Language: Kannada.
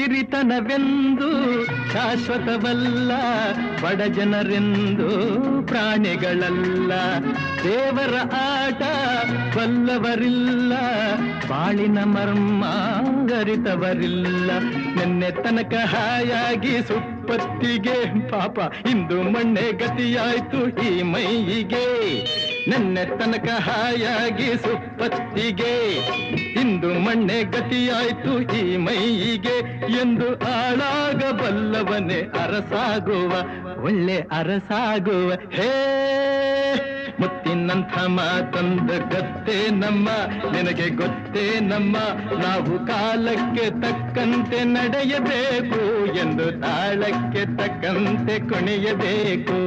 ಹಿರಿತನವೆಂದು ಶಾಶ್ವತವಲ್ಲ, ಬಡ ಜನರೆಂದು ಪ್ರಾಣಿಗಳಲ್ಲ. ದೇವರ ಆಟ ಬಲ್ಲವರಿಲ್ಲ, ಬಾಳಿನ ಮರ್ಮ ಅರಿತವರಿಲ್ಲ. ನಿನ್ನೆ ತನಕ ಹಾಯಾಗಿ ಸುಪ್ಪತ್ತಿಗೆ ಪಾಪ ಇಂದು ಮಣ್ಣೆ ಗತಿಯಾಯ್ತು ಈ ಮೈಯಿಗೆ. ನಿನ್ನೆ ತನಕ ಹಾಯಾಗಿ ಸುಪ್ಪತ್ತಿಗೆ ಇಂದು ಮಣ್ಣೆ ಗತಿಯಾಯ್ತು ಈ ಮೈಯಿಗೆ. ಎಂದು ಆಳಾಗಬಲ್ಲವನೇ ಅರಸಾಗುವ, ಒಳ್ಳೆ ಅರಸಾಗುವ. ಹೇ ಮುತ್ತಿನಂಥ ಮಾತಂದ ಗೊತ್ತೇ ನಮ್ಮ, ನಿನಗೆ ಗೊತ್ತೇ ನಮ್ಮ. ನಾವು ಕಾಲಕ್ಕೆ ತಕ್ಕಂತೆ ನಡೆಯಬೇಕು ಎಂದು ತಾಳಕ್ಕೆ ತಕ್ಕಂತೆ ಕುಣಿಯಬೇಕು.